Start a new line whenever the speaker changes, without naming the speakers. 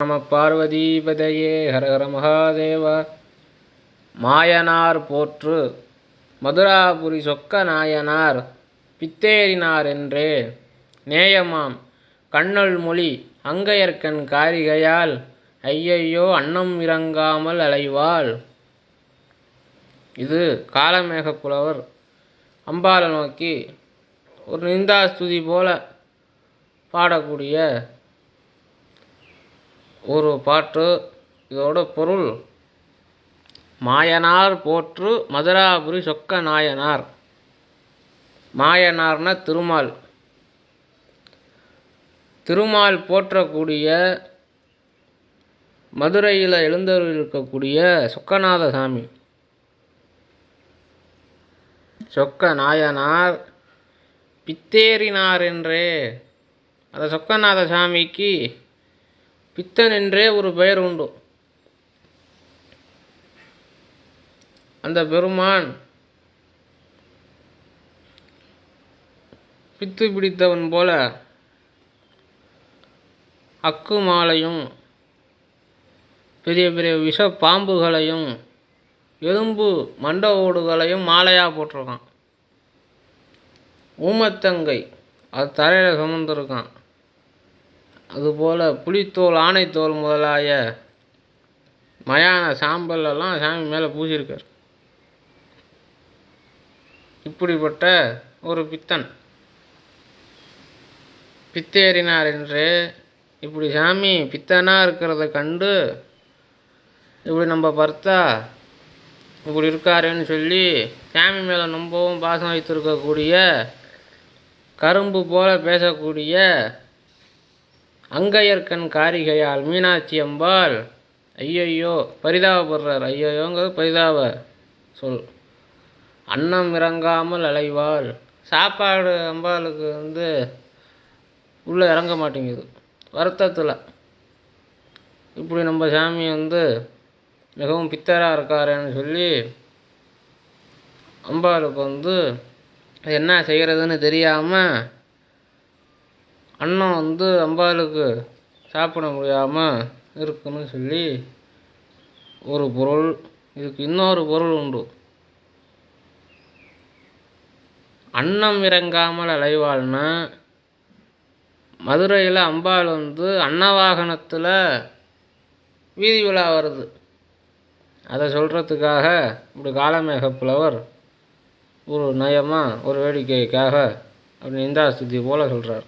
நம பார்வதிபதையே ஹர ஹர மகாதேவா. மாயனார் போற்று மதுராபுரி சொக்க நாயனார் பித்தேறினார் என்றே நேயமாம் கண்ணல் மொழி அங்கையர்கண் காரிகையால் ஐயையோ அன்னம் இறங்காமல் அலைவாள். இது காளமேகப் புலவர் அம்பாளை நோக்கி ஒரு நிந்தாஸ்துதி போல பாடக்கூடிய ஒரு பாட்டு. இதோட பொருள், மாயனார் போற்று மதுராபுரி சொக்க நாயனார். மாயனார்னா திருமால். திருமால் போற்றக்கூடிய மதுரையில் எழுந்தருளிருக்கக்கூடிய சொக்கநாத சாமி. சொக்க நாயனார் பித்தேறினார் என்றே, அந்த சொக்கநாத சாமிக்கு பித்தன் என்றே ஒரு பெயர் உண்டு. அந்த பெருமான் பித்து பிடித்தவன் போல அக்கு மாலையும் பெரிய பெரிய விஷ பாம்புகளையும் எலும்பு மண்ட ஓடுகளையும் மாலையாக போட்டிருக்கான். ஊமத்தங்கை அது தரையில் சுமந்துருக்கான். அதுபோல் புலித்தோல் ஆனைத்தோல் முதலாய மயான சாம்பலெல்லாம் சாமி மேலே பூசியிருக்கார். இப்படிப்பட்ட ஒரு பித்தன் பித்தேறினார் என்று இப்படி சாமி பித்தனாக இருக்கிறத கண்டு இப்படி நம்ம பார்த்தா இப்படி இருக்காருன்னு சொல்லி சாமி மேலே ரொம்பவும் பாசம் வைத்திருக்கக்கூடிய கரும்பு போல பேசக்கூடிய அங்கையர்கண் காரிகையால் மீனாட்சி அம்பாள் ஐயையோ பரிதாபப்படுறார். ஐயோங்கிறது பரிதாப சொல். அன்னம் இறங்காமல் அலைவாள். சாப்பாடு அம்பாளுக்கு உள்ளே இறங்க மாட்டேங்குது வருத்தத்தில். இப்படி நம்ம சாமி மிகவும் பித்தராக இருக்காருன்னு சொல்லி அம்பாளுக்கு என்ன செய்கிறதுன்னு தெரியாமல் அன்னம் அம்பாளுக்கு சாப்பிட முடியாமல் இருக்குன்னு சொல்லி ஒரு பொருள். இதுக்கு இன்னொரு பொருள் உண்டு. அன்னம் இறங்காமல் அலைவாள்னா, மதுரையில் அம்பாள் அன்னவாகனத்தில் வீதி விழா வருது. அதை சொல்கிறதுக்காக இப்படி காளமேகப் புலவர் ஒரு நயமாக ஒரு வேடிக்கைக்காக அப்படி நிந்தாஸ்துதி போல் சொல்கிறார்.